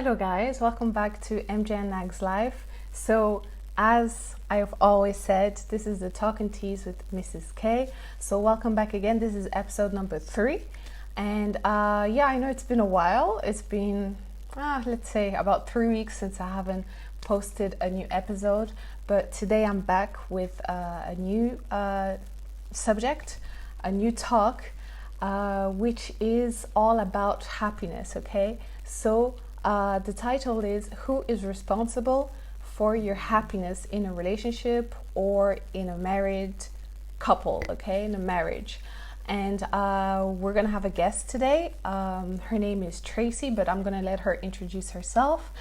Hello guys, welcome back to MJ and Nags Live. So as I've always said, this is the Talk and Tease with Mrs. K. So welcome back again. This is episode number 3. And yeah, I know it's been a while. It's been, let's say about 3 weeks since I haven't posted a new episode. But today I'm back with a new subject, a new talk, which is all about happiness, okay? So the title is Who is Responsible for Your Happiness in a Relationship or in a married couple, okay? In a marriage. And we're gonna have a guest today. Her name is Tracy, but I'm gonna let her introduce herself.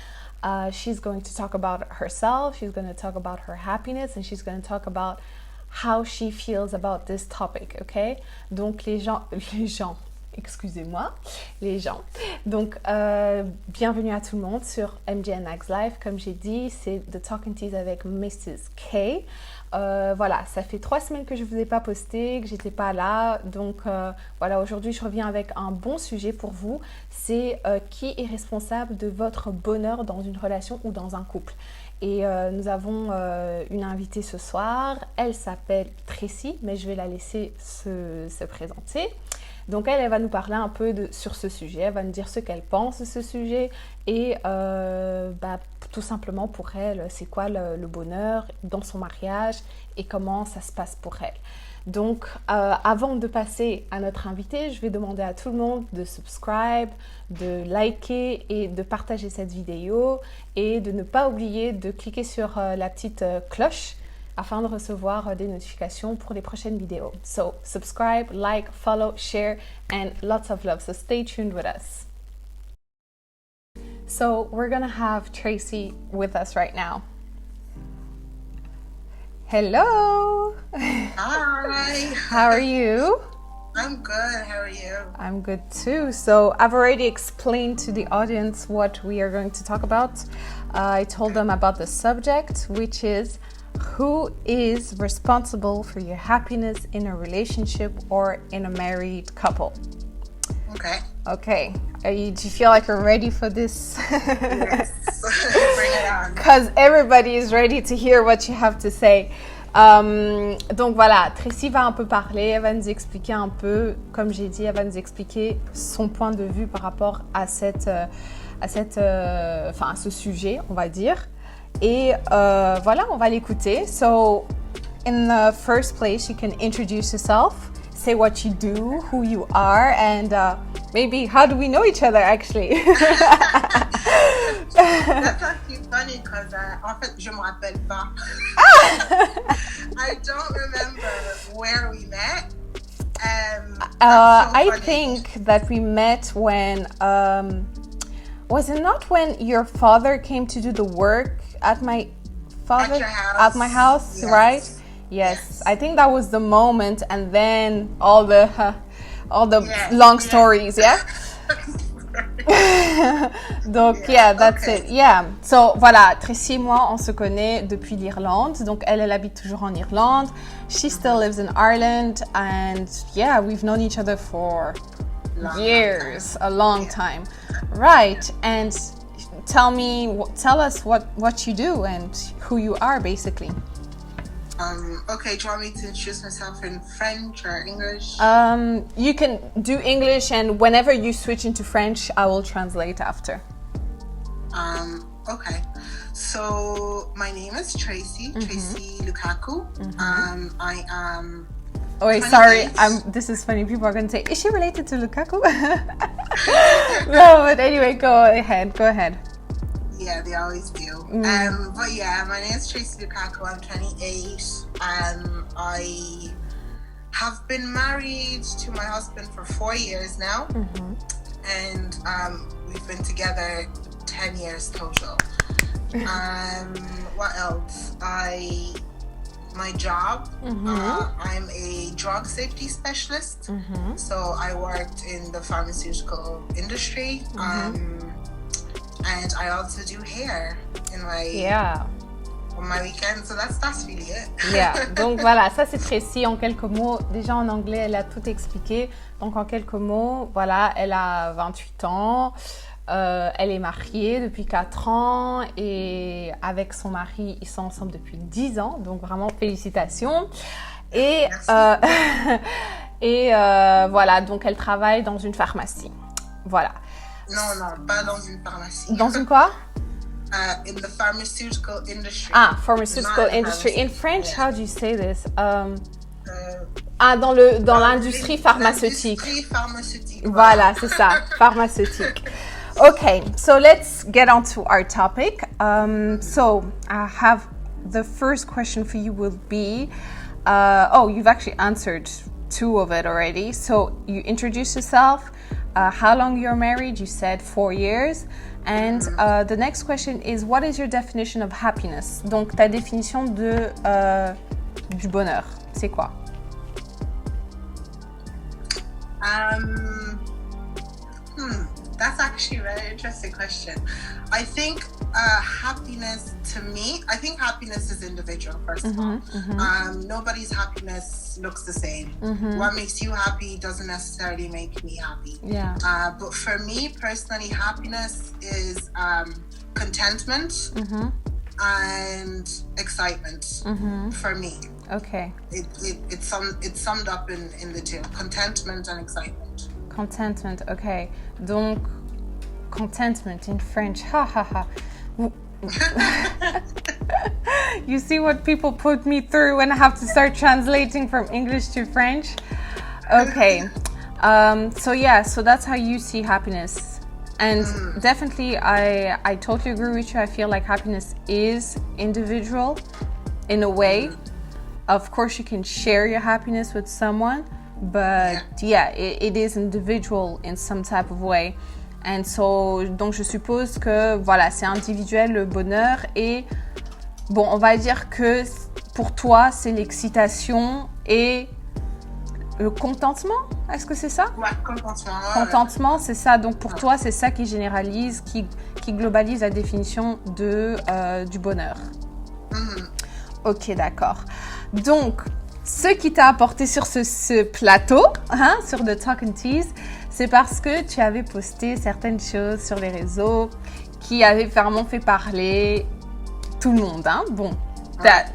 She's going to talk about herself, she's going to talk about her happiness, and she's going to talk about how she feels about this topic, okay? Donc les gens, excusez-moi, les gens. Donc bienvenue à tout le monde sur MJ and Nags Live. Comme j'ai dit, c'est The Talk and Tease avec Mrs. K. Voilà, ça fait 3 semaines que je ne vous ai pas posté, que j'étais pas là. Donc voilà, aujourd'hui je reviens avec un bon sujet pour vous. C'est qui est responsable de votre bonheur dans une relation ou dans un couple. Et nous avons une invitée ce soir. Elle s'appelle Tracy, mais je vais la laisser se présenter. Donc elle va nous parler un peu sur ce sujet, elle va nous dire ce qu'elle pense de ce sujet et tout simplement pour elle, c'est quoi le bonheur dans son mariage et comment ça se passe pour elle. Donc avant de passer à notre invitée, je vais demander à tout le monde de subscribe, de liker et de partager cette vidéo et de ne pas oublier de cliquer sur la petite cloche afin de recevoir des notifications pour les prochaines vidéos. So, subscribe, like, follow, share, and lots of love. So stay tuned with us. So, we're gonna have Tracy with us right now. Hello! Hi! How are you? I'm good, how are you? I'm good too. So, I've already explained to the audience what we are going to talk about. I told them about the subject, which is who is responsible for your happiness in a relationship or in a married couple? Okay. Do you feel like you're ready for this? Yes. Bring it on. Because everybody is ready to hear what you have to say. Donc voilà, Tracy va un peu parler, elle va nous expliquer un peu, comme j'ai dit, elle va nous expliquer son point de vue par rapport à ce sujet, on va dire. Et voilà, on va l'écouter. So, in the first place, you can introduce yourself, say what you do, who you are, and maybe how do we know each other actually? That's actually funny because en fait, je me rappelle pas. I don't remember where we met. I think that we met when, was it not when your father came to do the work at my house, yes. Right? Yes, I think that was the moment, and then all the long stories, yeah. Donc yeah, that's it. Yeah. So voilà, Tracy et moi, on se connaît depuis l'Irlande. Donc elle habite toujours en Irlande. She still lives in Ireland, and yeah, we've known each other for years, a long time. Right. And tell us what you do and who you are, basically. Okay, do you want me to introduce myself in French or English? You can do English, and whenever you switch into French, I will translate after. Okay. So, my name is Tracy, Tracy Lukaku. I am... Oh, wait, sorry. This is funny. People are going to say, is she related to Lukaku? No, but anyway, go ahead. Yeah, they always do. But yeah, my name is Tracy Lukaku. I'm 28. I have been married to my husband for 4 years now. And we've been together 10 years total. What else? My job, I'm a drug safety specialist. So I worked in the pharmaceutical industry. And I also do hair on my weekend, so that's really it. Yeah. Donc voilà, ça c'est Tracy en quelques mots. Déjà en anglais, elle a tout expliqué. Donc en quelques mots, voilà, elle a 28 ans. Elle est mariée depuis 4 ans et avec son mari, ils sont ensemble depuis 10 ans. Donc vraiment, félicitations. Et, voilà, donc elle travaille dans une pharmacie. Voilà. Non, pas dans une pharmacie. Dans une quoi? In the pharmaceutical industry. Ah, pharmaceutical industry. In French, how do you say this? Dans l'industrie pharmaceutique. L'industrie pharmaceutique. Voilà, c'est ça, pharmaceutique. Okay, so let's get on to our topic. So I have the first question for you will be, you've actually answered 2 of it already. So you introduce yourself, how long you're married, you said 4 years. And the next question is, what is your definition of happiness? Donc ta définition du bonheur, c'est quoi? That's actually a very interesting question. I think happiness, to me, I think happiness is individual, first of all. Nobody's happiness looks the same. What makes you happy doesn't necessarily make me happy. Yeah. But for me, personally, happiness is contentment and excitement for me. Okay. It's summed up in the two, contentment and excitement. Contentment, okay. Donc, contentment in French, ha ha ha. You see what people put me through when I have to start translating from English to French? Okay. So that's how you see happiness. And definitely, I totally agree with you. I feel like happiness is individual in a way. Of course, you can share your happiness with someone, but it is individual in some type of way. And so, donc je suppose que voilà, c'est individuel le bonheur et bon, on va dire que pour toi, c'est l'excitation et le contentement. Est-ce que c'est ça? Ouais, contentement. Contentement, c'est ça. Donc pour toi, c'est ça qui généralise, qui globalise la définition du bonheur. Ok, d'accord. Donc, ce qui t'a apporté sur ce plateau, sur The Talk Tease, c'est parce que tu avais posté certaines choses sur les réseaux qui avaient vraiment fait parler tout le monde. Bon,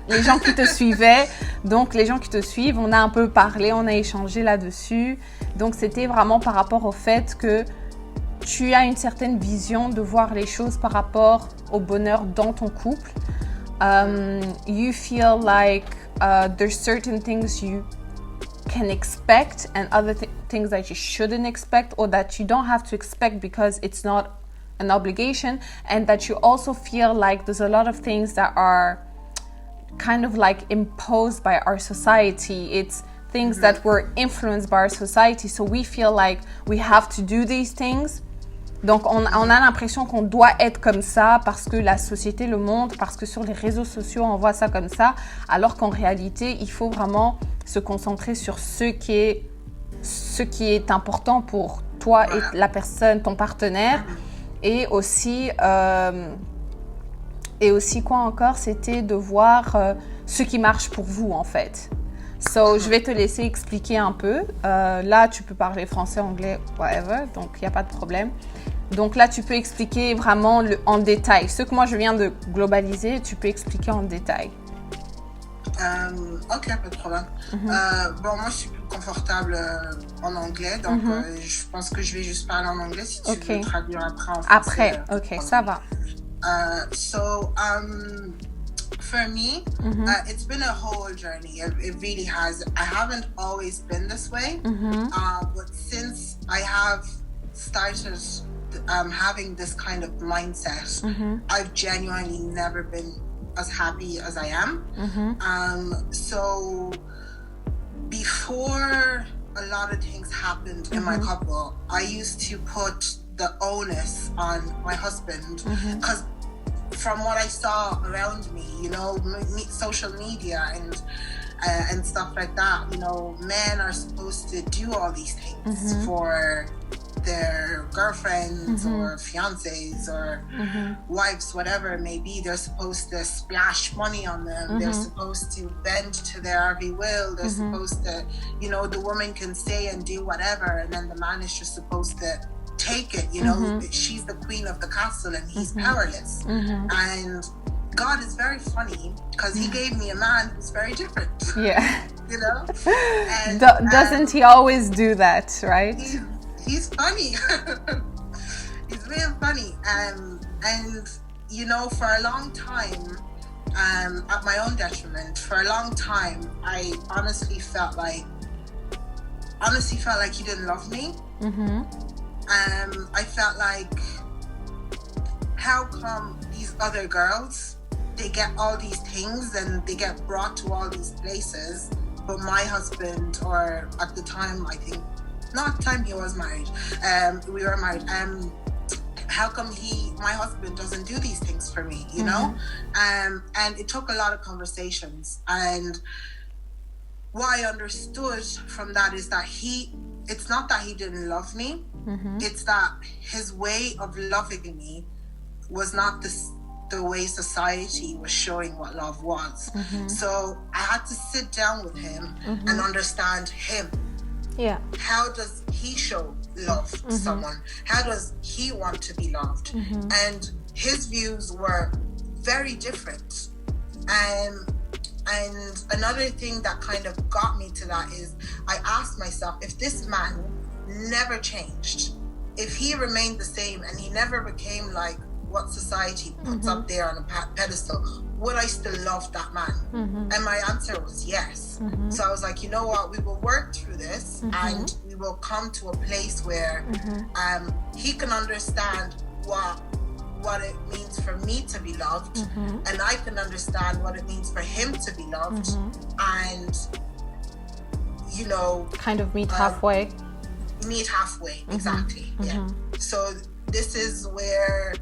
les gens qui te suivaient, donc les gens qui te suivent, on a un peu parlé, on a échangé là-dessus. Donc, c'était vraiment par rapport au fait que tu as une certaine vision de voir les choses par rapport au bonheur dans ton couple. You feel like there's certain things you can expect and other things that you shouldn't expect or that you don't have to expect because it's not an obligation, and that you also feel like there's a lot of things that are kind of like imposed by our society. It's things that were influenced by our society, so we feel like we have to do these things. Donc, on a l'impression qu'on doit être comme ça parce que la société le montre, parce que sur les réseaux sociaux, on voit ça comme ça, alors qu'en réalité, il faut vraiment se concentrer sur ce qui est important pour toi et la personne, ton partenaire. Et aussi quoi encore, c'était de voir ce qui marche pour vous, en fait. So, je vais te laisser expliquer un peu. Là, tu peux parler français, anglais, whatever, donc il n'y a pas de problème. Donc là, tu peux expliquer vraiment en détail. Ce que moi, je viens de globaliser, tu peux expliquer en détail. Ok, pas de problème. Bon, moi, je suis plus confortable en anglais, donc je pense que je vais juste parler en anglais si tu veux traduire après en français. Après, ok, ça va. For me, it's been a whole journey. It really has. I haven't always been this way, but since I have started having this kind of mindset, I've genuinely never been as happy as I am. So before a lot of things happened in my couple, I used to put the onus on my husband because from what I saw around me, you know, social media and stuff like that, you know, men are supposed to do all these things for their girlfriends or fiancés or wives, whatever it may be. They're supposed to splash money on them. They're supposed to bend to their every will. They're supposed to, you know, the woman can say and do whatever, and then the man is just supposed to take it, you know. She's the queen of the castle and he's powerless. And God is very funny because he gave me a man who's very different. Yeah. You know? And, doesn't he always do that, right? He's funny. He's real funny. And, you know, for a long time, at my own detriment, for a long time, I honestly felt like he didn't love me. I felt like, how come these other girls, they get all these things and they get brought to all these places, but my husband, or at the time, I think, not the time he was married, we were married, how come my husband doesn't do these things for me, you know? And it took a lot of conversations. And what I understood from that is that it's not that he didn't love me, it's that his way of loving me was not the way society was showing what love was. So I had to sit down with him and understand him. Yeah. How does he show love to someone? How does he want to be loved? And his views were very different. And another thing that kind of got me to that is I asked myself, if this man never changed, if he remained the same and he never became like what society puts up there on a pedestal, would I still love that man? And my answer was yes. So I was like, you know what, we will work through this and we will come to a place where he can understand what it means for me to be loved, and I can understand what it means for him to be loved, and, you know, kind of meet halfway. Exactly. Yeah. So this is where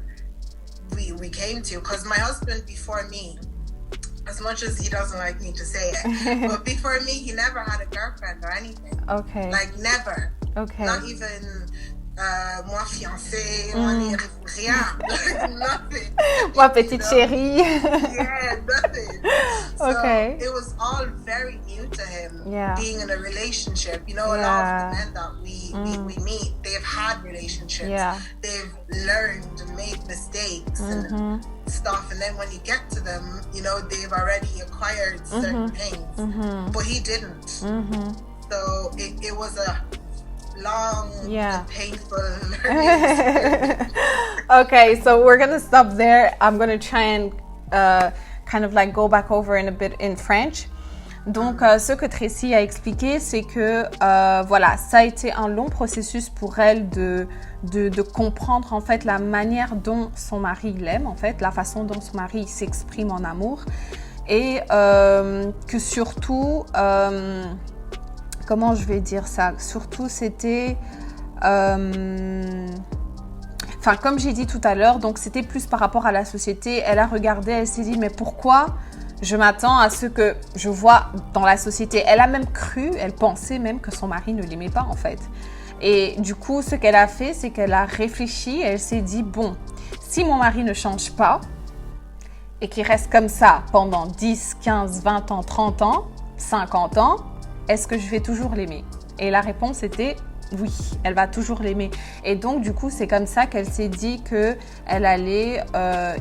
we came to, because my husband before me, as much as he doesn't like me to say it, but before me, he never had a girlfriend or anything. Okay. Like never. Okay. Not even moi fiancée, rien. Nothing. Moi petite chérie. Yeah, nothing. So okay. It was all very new to him, being in a relationship. You know, a lot of the men that we meet, they've had relationships. Yeah. They've learned and made mistakes and stuff. And then when you get to them, you know, they've already acquired certain things. But he didn't. So it was a long and painful learning. Okay, so we're gonna stop there. I'm gonna try and kind of like go back over in a bit in French. Donc, ce que Tracy a expliqué, c'est que voilà, ça a été un long processus pour elle de comprendre en fait la manière dont son mari l'aime, en fait, la façon dont son mari s'exprime en amour, et que surtout comment je vais dire ça? Surtout, c'était... Enfin, comme j'ai dit tout à l'heure, donc c'était plus par rapport à la société. Elle a regardé, elle s'est dit, mais pourquoi je m'attends à ce que je vois dans la société? Elle a même cru, elle pensait même que son mari ne l'aimait pas, en fait. Et du coup, ce qu'elle a fait, c'est qu'elle a réfléchi. Elle s'est dit, bon, si mon mari ne change pas et qu'il reste comme ça pendant 10, 15, 20 ans, 30 ans, 50 ans, est-ce que je vais toujours l'aimer? Et la réponse était oui, elle va toujours l'aimer. Et donc, du coup, c'est comme ça qu'elle s'est dit qu'elle allait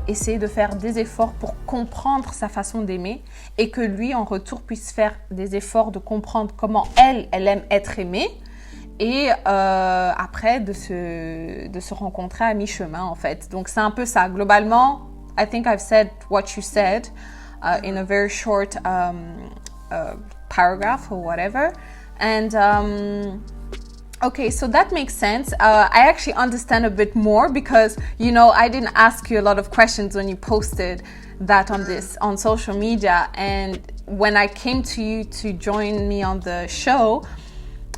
essayer de faire des efforts pour comprendre sa façon d'aimer et que lui, en retour, puisse faire des efforts de comprendre comment elle aime être aimée et après de se rencontrer à mi-chemin, en fait. Donc, c'est un peu ça. Globalement, I think I've said what you said in a very short paragraph or whatever, and okay, so that makes sense. I actually understand a bit more because, you know, I didn't ask you a lot of questions when you posted that on social media, and when I came to you to join me on the show,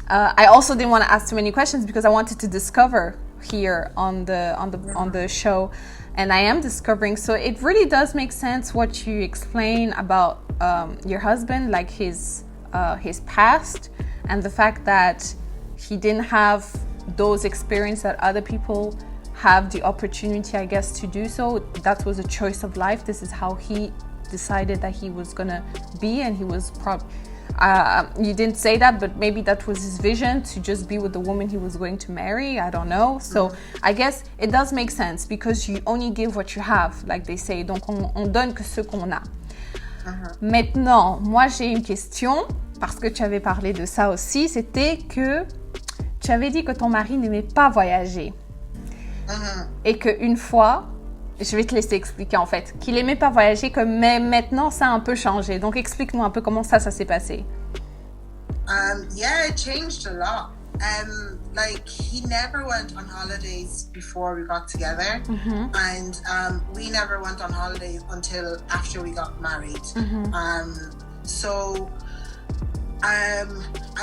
I also didn't want to ask too many questions because I wanted to discover here on the show, and I am discovering. So it really does make sense what you explain about your husband, like his past, and the fact that he didn't have those experiences that other people have the opportunity, I guess, to do so. That was a choice of life. This is how he decided that he was gonna be, and he was You didn't say that, but maybe that was his vision, to just be with the woman he was going to marry. I don't know. So I guess it does make sense, because you only give what you have, like they say. Donc on donne que ce qu'on a. Maintenant, moi j'ai une question, parce que tu avais parlé de ça aussi. C'était que tu avais dit que ton mari n'aimait pas voyager. Et qu'une fois, je vais te laisser expliquer en fait, qu'il aimait pas voyager, mais maintenant ça a un peu changé. Donc explique-nous un peu comment ça s'est passé. Yeah, it changed a lot. Like, he never went on holidays before we got together, and we never went on holidays until after we got married. So I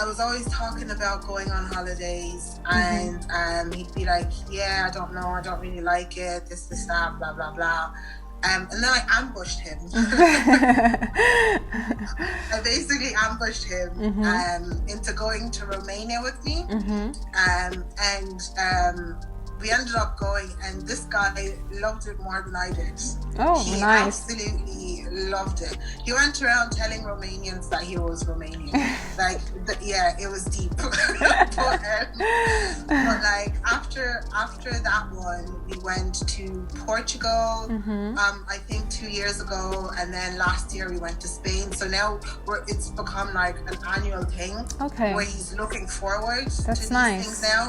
was always talking about going on holidays, and he'd be like, yeah, I don't know, I don't really like it, this, that, blah, blah, blah. And then I ambushed him. I basically ambushed him into going to Romania with me. And we ended up going, and this guy loved it more than I did. Oh, he nice. Absolutely loved it. He went around telling Romanians that he was Romanian. Like, yeah, it was deep. but like, after that one, we went to Portugal, I think 2 years ago, and then last year we went to Spain. So now it's become like an annual thing. Okay. Where he's looking forward to these nice. things now.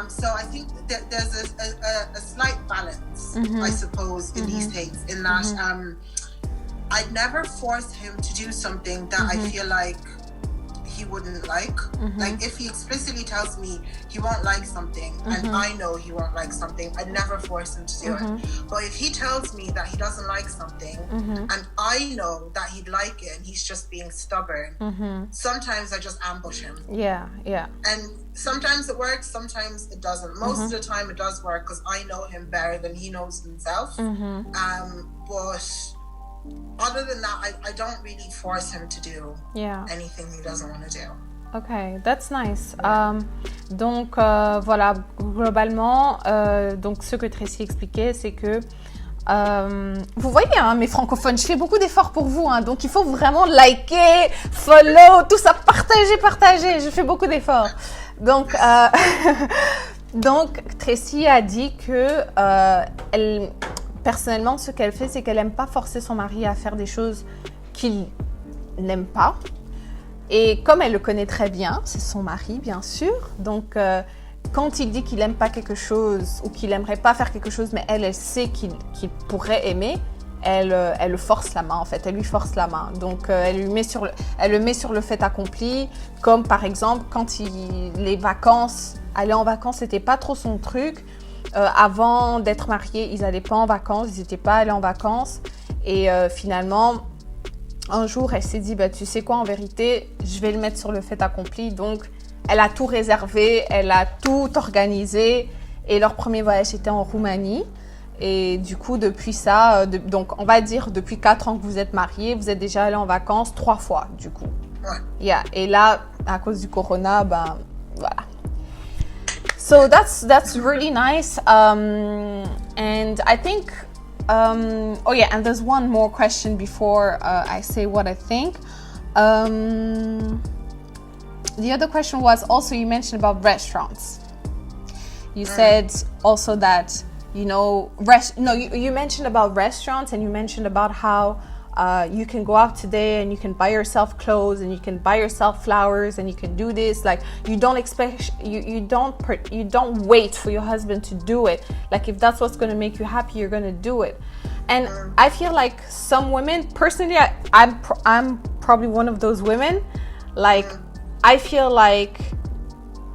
So I think that there's a slight balance, I suppose, in these things, in that I'd never force him to do something that I feel like he wouldn't like. Like, if he explicitly tells me he won't like something, and I know he won't like something, I'd never force him to do it. But if he tells me that he doesn't like something, and I know that he'd like it and he's just being stubborn, sometimes I just ambush him. Yeah. And sometimes it works, sometimes it doesn't. Most of the time it does work, because I know him better than he knows himself. But other than that, I don't really force him to do anything he doesn't want to do. Okay, that's nice. Donc voilà, globalement, donc ce que Tracy expliquait, c'est que vous voyez, hein, mes francophones, je fais beaucoup d'efforts pour vous, hein, donc il faut vraiment liker, follow, tout ça, partager. Je fais beaucoup d'efforts. Donc, donc Tracy a dit que elle, personnellement, ce qu'elle fait, c'est qu'elle n'aime pas forcer son mari à faire des choses qu'il n'aime pas. Et comme elle le connaît très bien, c'est son mari, bien sûr. Donc, quand il dit qu'il n'aime pas quelque chose ou qu'il n'aimerait pas faire quelque chose, mais elle sait qu'il pourrait aimer, elle le force la main, en fait. Elle lui force la main. Donc, elle le met sur le fait accompli. Comme, par exemple, quand les vacances, aller en vacances, c'était pas trop son truc. Avant d'être mariés, ils n'allaient pas en vacances, ils n'étaient pas allés en vacances. Et finalement, un jour, elle s'est dit, bah, tu sais quoi, en vérité, je vais le mettre sur le fait accompli. Donc, elle a tout réservé, elle a tout organisé. Et leur premier voyage était en Roumanie. Et du coup, depuis ça, donc on va dire depuis 4 ans que vous êtes mariés, vous êtes déjà allés en vacances 3 fois, du coup. Yeah. Et là, à cause du corona, ben voilà. So that's really nice, and I think, oh yeah, and there's one more question before I say what I think. The other question was also, you mentioned about restaurants. You said also that, you know, you mentioned about restaurants, and you mentioned about how you can go out today and you can buy yourself clothes and you can buy yourself flowers and you can do this. Like, you don't expect, you don't wait for your husband to do it. Like, if that's what's going to make you happy, you're going to do it. And I feel like some women, personally, I'm probably one of those women. Like, I feel like,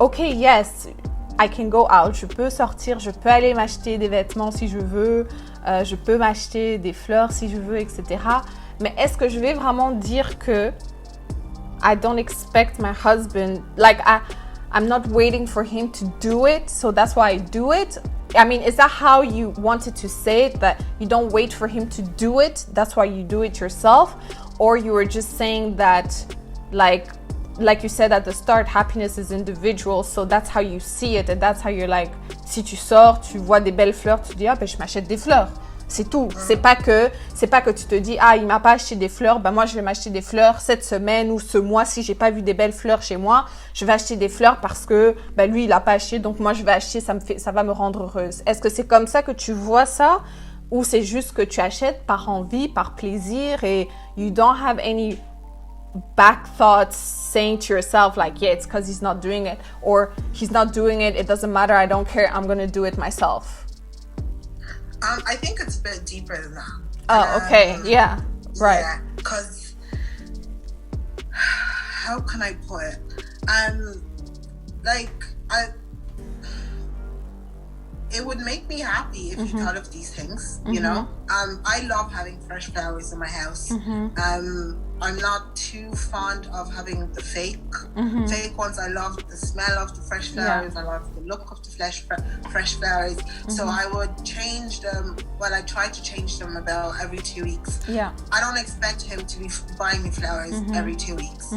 okay, yes, I can go out. Je peux sortir, je peux aller m'acheter des vêtements si je veux. Je peux m'acheter des fleurs si je veux, etc. Mais est-ce que je vais vraiment dire que I don't expect my husband, like I'm not waiting for him to do it, so that's why I do it? I mean, is that how you wanted to say it, that you don't wait for him to do it, that's why you do it yourself? Or you were just saying that, like you said at the start, happiness is individual, so that's how you see it, and that's how you're like, si tu sors, tu vois des belles fleurs, tu dis, ah ben je m'achète des fleurs. C'est tout. C'est pas que tu te dis il m'a pas acheté des fleurs, moi je vais m'acheter des fleurs cette semaine ou ce mois si j'ai pas vu des belles fleurs chez moi, je vais acheter des fleurs parce que lui il a pas acheté donc moi je vais acheter, ça va me rendre heureuse. Est-ce que c'est comme ça que tu vois ça ou c'est juste que tu achètes par envie, par plaisir et you don't have any back thoughts saying to yourself like yeah it's because he's not doing it or he's not doing it, it doesn't matter, I don't care, I'm gonna do it myself? I think it's a bit deeper than that. Oh, okay. Yeah. Right. Yeah, because how can I put it? It would make me happy if you thought of these things, you know? I love having fresh flowers in my house. I'm not too fond of having the fake ones. I love the smell of the fresh flowers. I love the look of the fresh flowers. So I would change them. Well, I try to change them about every 2 weeks. Yeah. I don't expect him to be buying me flowers every 2 weeks.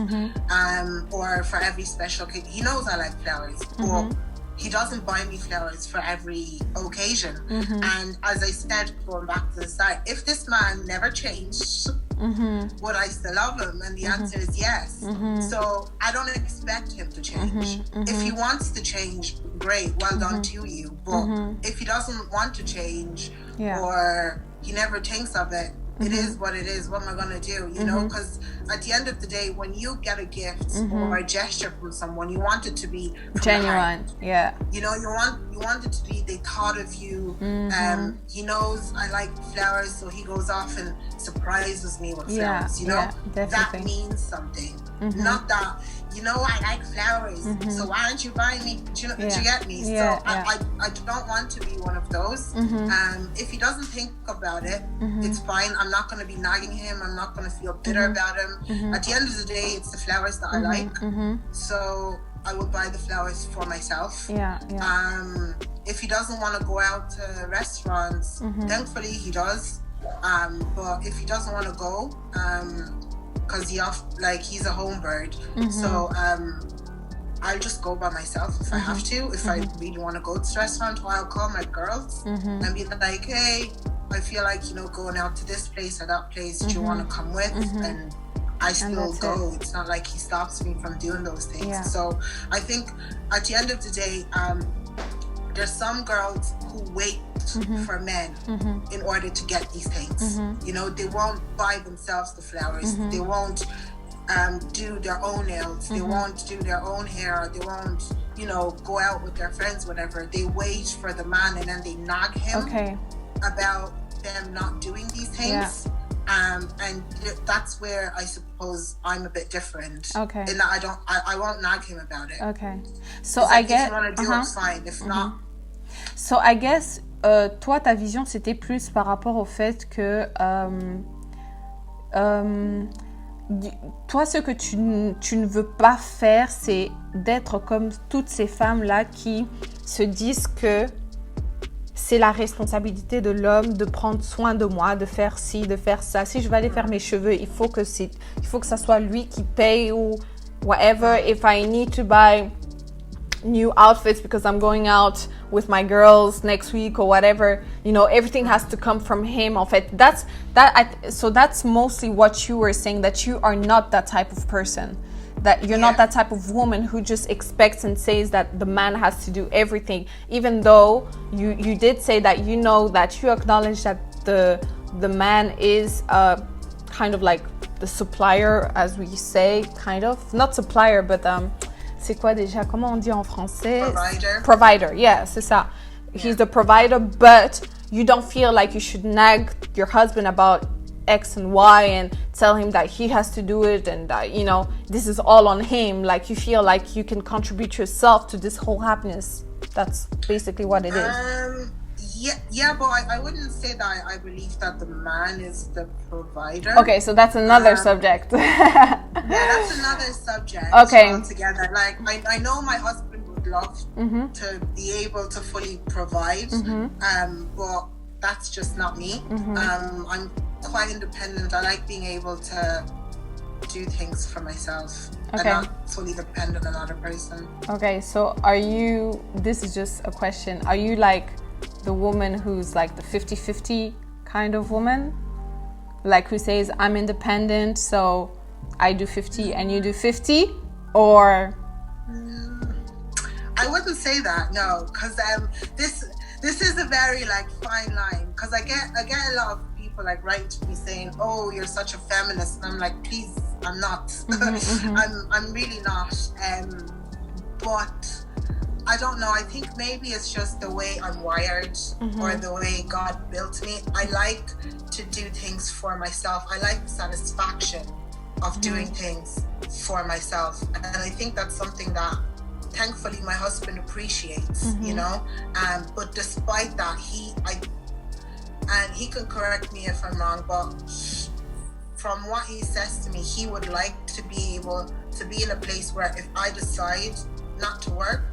Or for every special occasion. He knows I like flowers. But he doesn't buy me flowers for every occasion. And as I said, going back to the start, if this man never changed, would I still love him? And the answer is yes. So I don't expect him to change. If he wants to change, great, well done to you. But if he doesn't want to change or he never thinks of it, it is what it is. What am I going to do? You know, because at the end of the day, when you get a gift or a gesture from someone, you want it to be genuine. Yeah. You know, you want it to be they thought of you. He knows I like flowers, so he goes off and surprises me with flowers. You know, that means something. Not that, you know, I like flowers, so why aren't you buying me? Do you get me? Yeah, so I don't want to be one of those. If he doesn't think about it, it's fine. I'm not going to be nagging him. I'm not going to feel bitter about him. At the end of the day, it's the flowers that I like. So I will buy the flowers for myself. If he doesn't want to go out to restaurants, thankfully he does. But if he doesn't want to go, because he's a home bird, so I'll just go by myself if I have to. If I really want to go to the restaurant, or I'll call my girls and be like, hey, I feel like, you know, going out to this place or that place, do you want to come with? And I still go. It's not like he stops me from doing those things. So I think at the end of the day, there's some girls who wait for men in order to get these things. You know, they won't buy themselves the flowers. They won't do their own nails. They won't do their own hair. They won't, you know, go out with their friends, whatever. They wait for the man and then they nag him about them not doing these things. And that's where I suppose I'm a bit different. In that I won't nag him about it. So I guess if you want to do it, fine. If not. So I guess toi ta vision c'était plus par rapport au fait que toi ce que tu ne veux pas faire c'est d'être comme toutes ces femmes là qui se disent que c'est la responsabilité de l'homme de prendre soin de moi, de faire ci, de faire ça. Si je vais aller faire mes cheveux, il faut que ça soit lui qui paye ou whatever. If I need to buy new outfits because I'm going out with my girls next week or whatever, you know, everything has to come from him. En fait, so that's mostly what you were saying, that you are not that type of person. That you're not that type of woman who just expects and says that the man has to do everything, even though you did say that, you know, that you acknowledge that the man is kind of like the supplier, as we say, kind of, not supplier, but c'est quoi déjà, comment on dit en français? Provider, yeah, c'est ça. He's the provider, but you don't feel like you should nag your husband about X and Y and tell him that he has to do it and that, you know, this is all on him. Like, you feel like you can contribute yourself to this whole happiness. That's basically what it is. Yeah, but I wouldn't say that I believe that the man is the provider. Okay, so that's another subject. Yeah, that's another subject altogether. Like, I know my husband would love to be able to fully provide, but that's just not me. I'm quite independent. I like being able to do things for myself and not fully dependent on another person. Okay, so this is just a question, are you like the woman who's like the 50-50 kind of woman, like who says I'm independent, so I do 50 and you do 50, or? I wouldn't say that, no, because this is a very like fine line, because I get a lot of people like write to me saying, oh, you're such a feminist, and I'm like, please, I'm not. I'm really not. But I don't know, I think maybe it's just the way I'm wired, or the way God built me. I like to do things for myself. I like the satisfaction of doing things for myself, and I think that's something that thankfully my husband appreciates, you know. But despite that, he can correct me if I'm wrong, but from what he says to me, he would like to be able to be in a place where if I decide not to work,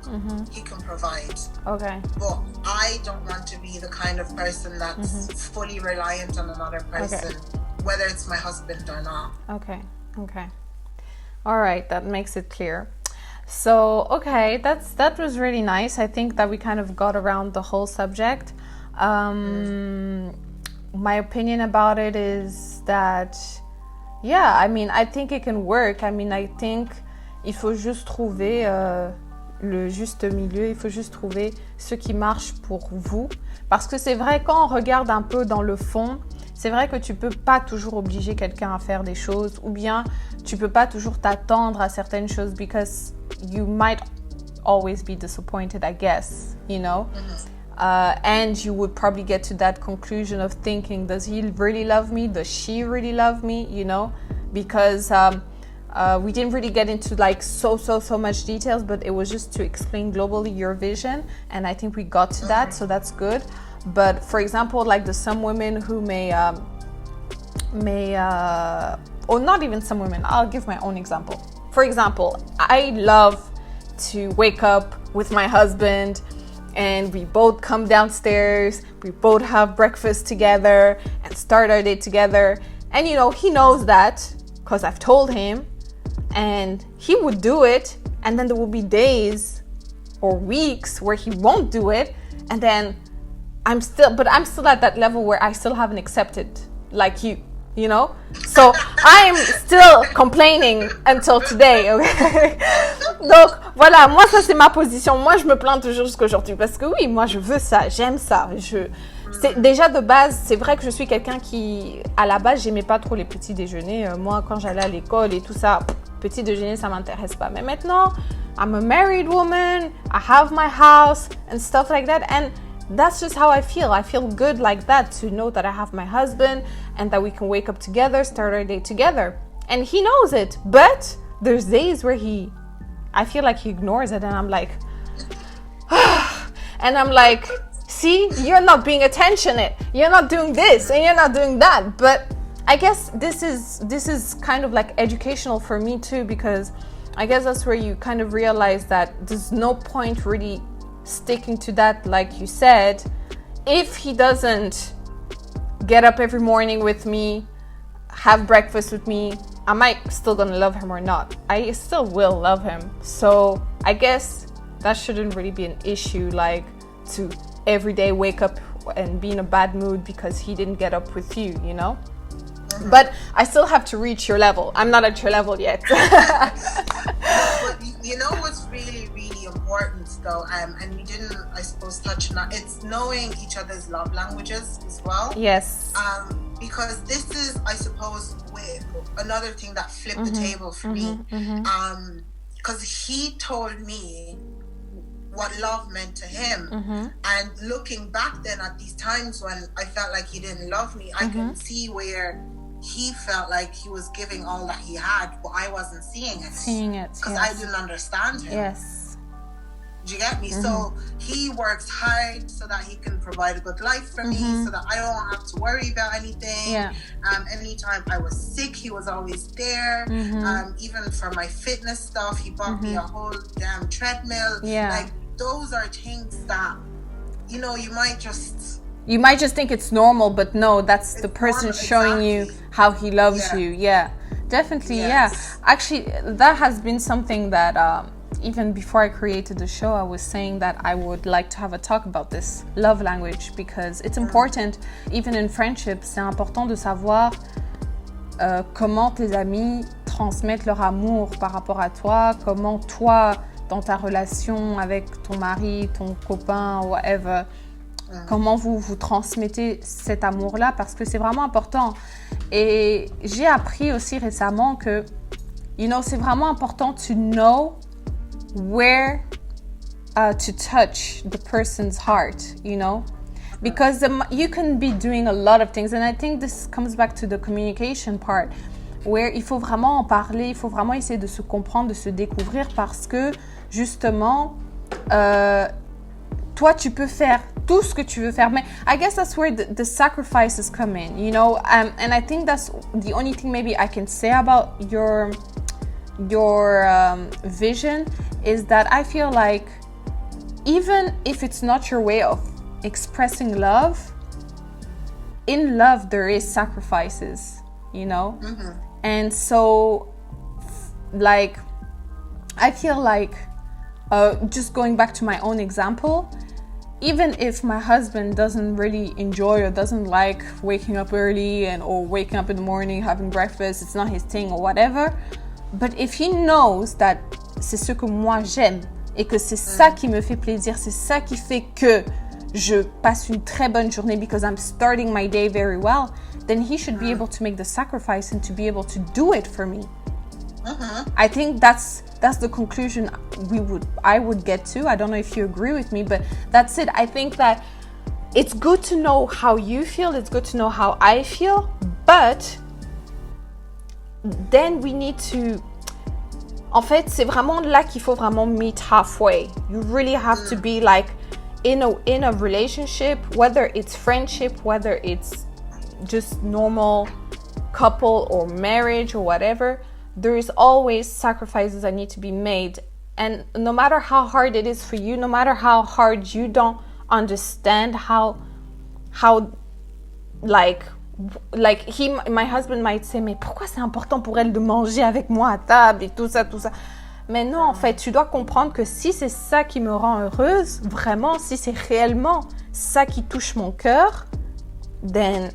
he can provide. Okay. But I don't want to be the kind of person that's fully reliant on another person, whether it's my husband or not. Okay. All right, that makes it clear. So, okay, that was really nice. I think that we kind of got around the whole subject. My opinion about it is that, yeah, I mean, I think it can work. I mean, I think il faut juste trouver le juste milieu, il faut juste trouver ce qui marche pour vous. Parce que c'est vrai, quand on regarde un peu dans le fond, c'est vrai que tu peux pas toujours obliger quelqu'un à faire des choses, ou bien tu peux pas toujours t'attendre à certaines choses, because you might always be disappointed, I guess, you know. And you would probably get to that conclusion of thinking, does he really love me? Does she really love me? You know, because we didn't really get into like so much details, but it was just to explain globally your vision, and I think we got to that, so that's good. But for example, like there's some women who may or not even some women, I'll give my own example. For example, I love to wake up with my husband and we both come downstairs, we both have breakfast together and start our day together. And you know, he knows that because I've told him, and he would do it, and then there will be days or weeks where he won't do it, and then I'm still at that level where I still haven't accepted, like you know? So I'm still complaining until today, okay? Donc voilà, moi ça c'est ma position. Moi je me plains toujours jusqu'à aujourd'hui parce que oui, moi je veux ça, j'aime ça. C'est déjà de base, c'est vrai que je suis quelqu'un qui, à la base, j'aimais pas trop les petits déjeuners. Moi quand j'allais à l'école et tout ça, petit déjeuner ça m'intéresse pas. Mais maintenant, I'm a married woman, I have my house and stuff like that, and that's just how I feel. I feel good like that, to know that I have my husband and that we can wake up together, start our day together. And he knows it, but there's days where I feel like he ignores it, and I'm like, and I'm like, see, you're not being attentionate. You're not doing this and you're not doing that. But I guess this is kind of like educational for me too, because I guess that's where you kind of realize that there's no point really sticking to that, like you said. If he doesn't get up every morning with me, have breakfast with me, am I still gonna love him or not? I still will love him. So I guess that shouldn't really be an issue, like to every day wake up and be in a bad mood because he didn't get up with you, you know? But I still have to reach your level. I'm not at your level yet. But you know what's really, really important though, and we didn't, I suppose, touch on that, it's knowing each other's love languages as well. Yes. Because this is, I suppose, another thing that flipped the table for me. Because he told me what love meant to him. And looking back then at these times when I felt like he didn't love me, I can see where he felt like he was giving all that he had, but I wasn't seeing it. Because I didn't understand him. Yes. Do you get me? So he works hard so that he can provide a good life for me, so that I don't have to worry about anything. Yeah. Anytime I was sick, he was always there. Even for my fitness stuff, he bought me a whole damn treadmill. Yeah. Like, those are things that, you know, you might just think it's normal, but no, that's the person normal, showing you how he loves you. Yeah, definitely. Yes. Yeah, actually, that has been something that even before I created the show, I was saying that I would like to have a talk about this love language because it's important, even in friendship, c'est important de savoir comment tes amis transmettent leur amour par rapport à toi, comment toi, dans ta relation avec ton mari, ton copain, whatever, comment vous transmettez cet amour-là, parce que c'est vraiment important. Et j'ai appris aussi récemment que, c'est vraiment important to know where to touch the person's heart, because you can be doing a lot of things, and I think this comes back to the communication part, where il faut vraiment en parler, il faut vraiment essayer de se comprendre, de se découvrir, parce que justement, toi tu peux faire tout ce que tu veux faire, mais I guess that's where the sacrifices come in, and I think that's the only thing maybe I can say about your vision, is that I feel like even if it's not your way of expressing love, in love there is sacrifices, and so like I feel like just going back to my own example, even if my husband doesn't really enjoy or doesn't like waking up early or waking up in the morning, having breakfast, it's not his thing or whatever, but if he knows that c'est ce que moi j'aime et que c'est ça qui me fait plaisir, c'est ça qui fait que je passe une très bonne journée because I'm starting my day very well, then he should be able to make the sacrifice and to be able to do it for me. I think that's the conclusion I would get to. I don't know if you agree with me, but that's it. I think that it's good to know how you feel, it's good to know how I feel, but then we need to, en fait, c'est vraiment là qu'il faut vraiment meet halfway. You really have to be like in a relationship, whether it's friendship, whether it's just normal couple or marriage or whatever, there is always sacrifices that need to be made. And no matter how hard it is for you, no matter how hard you don't understand how like my husband might say, mais pourquoi c'est important pour elle de manger avec moi à table et tout ça. Mais non, en fait, tu dois comprendre que si c'est ça qui me rend heureuse, vraiment, si c'est réellement ça qui touche mon cœur, then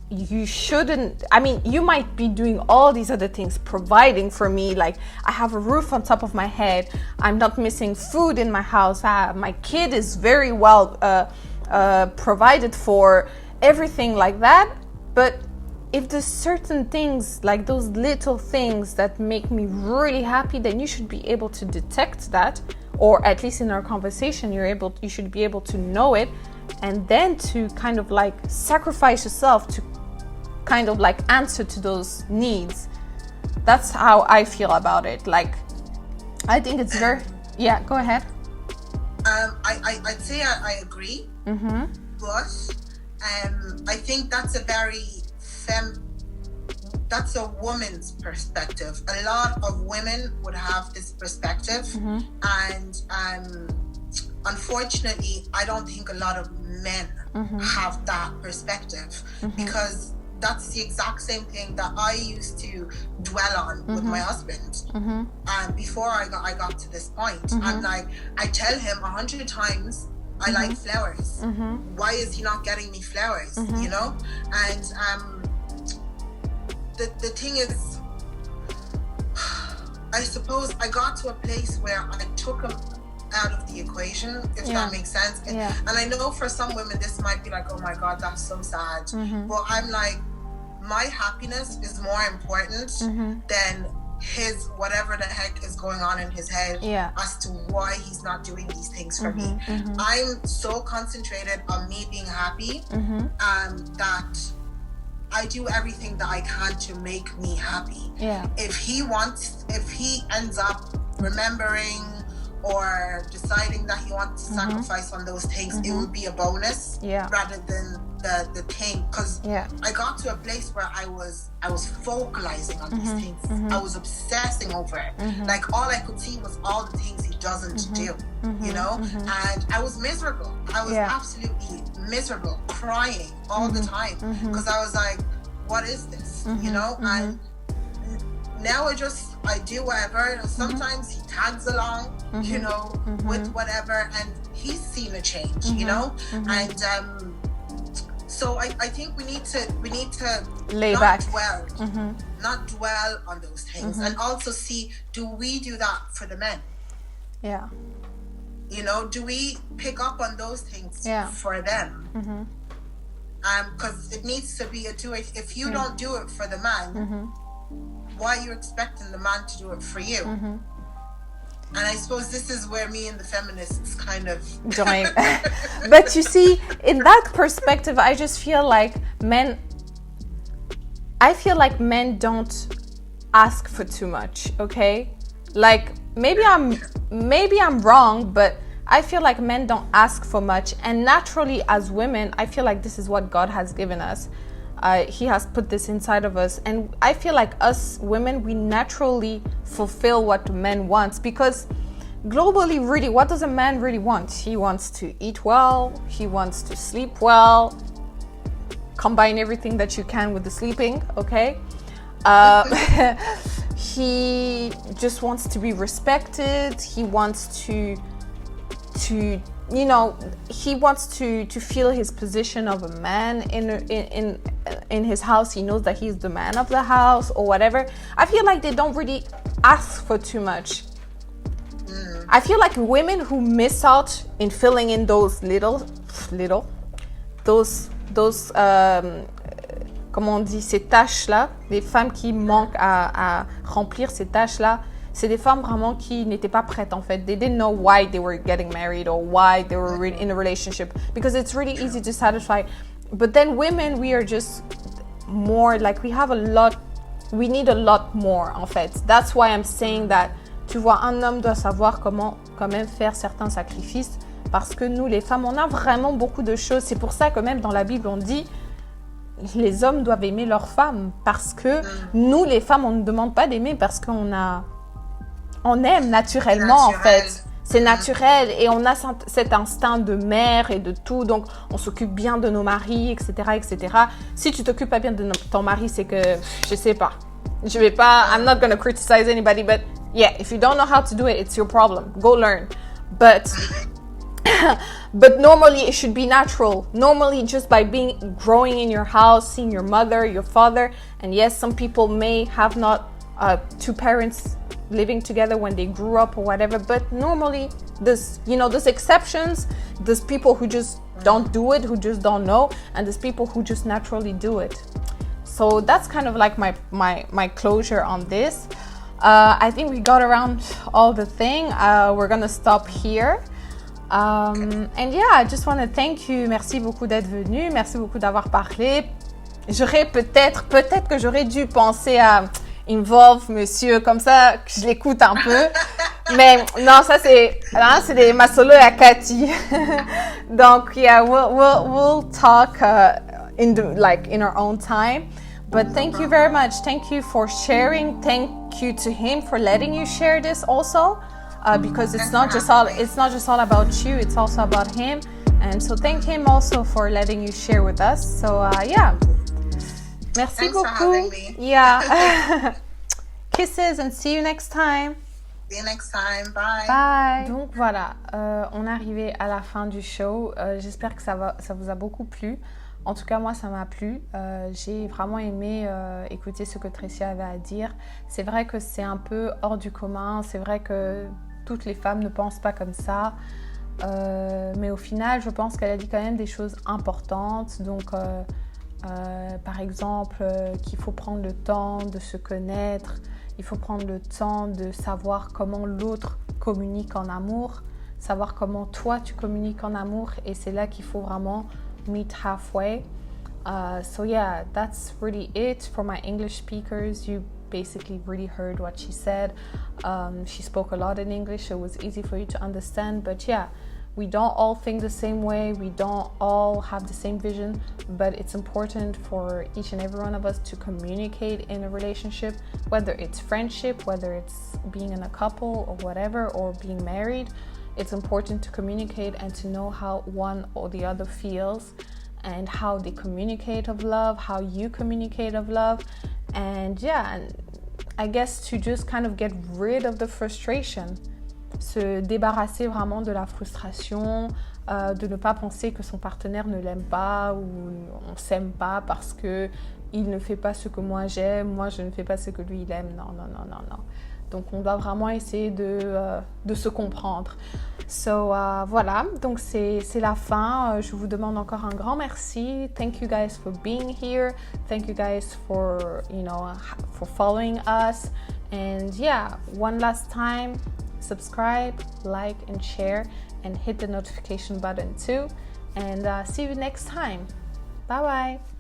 you shouldn't, you might be doing all these other things, providing for me, like I have a roof on top of my head, I'm not missing food in my house, my kid is very well provided for, everything like that. But if there's certain things, like those little things that make me really happy, then you should be able to detect that, or at least in our conversation you should be able to know it, and then to kind of like sacrifice yourself to kind of like answer to those needs. That's how I feel about it. Like, I think it's very, yeah, go ahead. I'd say I agree, but I think that's that's a woman's perspective. A lot of women would have this perspective, and unfortunately, I don't think a lot of men have that perspective, because that's the exact same thing that I used to dwell on with my husband. And before I got to this point, I'm like, I tell him 100 times, I like flowers. Why is he not getting me flowers? And the thing is, I suppose I got to a place where I took him out of the equation, if that makes sense. And I know for some women this might be like, oh my God, that's so sad. But I'm like, my happiness is more important than his whatever the heck is going on in his head as to why he's not doing these things for me. I'm so concentrated on me being happy that I do everything that I can to make me happy. If he ends up remembering or deciding that he wants to sacrifice on those things, it would be a bonus rather than the thing. Because I got to a place where I was focalizing on these things. I was obsessing over it. Like, all I could see was all the things he doesn't do, and I was miserable. I was absolutely miserable, crying all the time, because I was like, what is this? And now I just I do whatever. Sometimes he tags along, you know, with whatever, and he's seen a change, you know, and so I think we need to lay not back, not dwell on those things, and also see, do we do that for the men? Yeah. You know, do we pick up on those things for them? Because it needs to be a two-way. If you don't do it for the man, why are you expecting the man to do it for you? And I suppose this is where me and the feminists kind of join. But you see, in that perspective, I just feel like men don't ask for too much, okay? Like, maybe I'm wrong, but I feel like men don't ask for much. And naturally, as women, I feel like this is what God has given us. He has put this inside of us, and I feel like us women, we naturally fulfill what men want, because globally, really, what does a man really want? He wants to eat well, he wants to sleep well, combine everything that you can with the sleeping, okay? He just wants to be respected, he wants to you know, he wants to feel his position of a man in his house. He knows that he's the man of the house or whatever. I feel like they don't really ask for too much. I feel like women who miss out in filling in those comment on dit, ces tâches-là, les femmes qui manquent à remplir ces tâches-là, c'est des femmes vraiment qui n'étaient pas prêtes en fait. They didn't know why they were getting married or why they were in a relationship, because it's really easy to satisfy. But then women, we are just more like, we need a lot more en fait. That's why I'm saying that, tu vois, un homme doit savoir comment quand même faire certains sacrifices, parce que nous les femmes, on a vraiment beaucoup de choses. C'est pour ça que même dans la Bible on dit les hommes doivent aimer leurs femmes, parce que nous les femmes, on ne demande pas d'aimer parce on aime naturellement en fait. C'est naturel, et on a cet instinct de mère et de tout, donc on s'occupe bien de nos maris, etc., etc. Si tu t'occupes pas bien de ton mari, c'est que, je sais pas, I'm not gonna criticize anybody, but yeah, if you don't know how to do it, it's your problem. Go learn. But normally it should be natural. Normally, just by growing in your house, seeing your mother, your father, and yes, some people may have not two parents living together when they grew up or whatever, but normally there's exceptions. There's people who just don't do it, who just don't know, and there's people who just naturally do it. So that's kind of like my closure on this. I think we got around all the thing. We're gonna stop here. And yeah, I just want to thank you. Merci beaucoup d'être venu. Merci beaucoup d'avoir parlé. Peut-être que j'aurais dû penser à involve monsieur, comme ça que je l'écoute un peu. Mais non, ça c'est des Masolo et à Cathy. Donc yeah, we'll talk in our own time. But thank you very much. Thank you for sharing. Thank you to him for letting you share this also, because it's not just all about you. It's also about him. And so thank him also for letting you share with us. So yeah. Merci Thanks beaucoup. For having me. Yeah. Kisses and see you next time. See you next time. Bye. Bye. Donc voilà, on est arrivé à la fin du show. J'espère que ça vous a beaucoup plu. En tout cas, moi, ça m'a plu. J'ai vraiment aimé écouter ce que Tracy avait à dire. C'est vrai que c'est un peu hors du commun. C'est vrai que toutes les femmes ne pensent pas comme ça. Mais au final, je pense qu'elle a dit quand même des choses importantes. Donc, par exemple, qu'il faut prendre le temps de se connaître. Il faut prendre le temps de savoir comment l'autre communique en amour. Savoir comment toi, tu communiques en amour. Et c'est là qu'il faut vraiment meet halfway. So yeah, that's really it for my English speakers. You basically really heard what she said. She spoke a lot in English, so it was easy for you to understand. But yeah, we don't all think the same way. We don't all have the same vision, but it's important for each and every one of us to communicate in a relationship, whether it's friendship, whether it's being in a couple or whatever, or being married. It's important to communicate and to know how one or the other feels and how they communicate of love, how you communicate of love. And yeah, I guess to just kind of get rid of the frustration, se débarrasser vraiment de la frustration, de ne pas penser que son partenaire ne l'aime pas ou on s'aime pas parce que il ne fait pas ce que moi j'aime, moi je ne fais pas ce que lui il aime. Non. Donc on doit vraiment essayer de se comprendre. Voilà, donc c'est la fin. Je vous demande encore un grand merci. Thank you guys for being here. Thank you guys for following us. And yeah, one last time, subscribe, like and share, and hit the notification button too. And see you next time. Bye bye.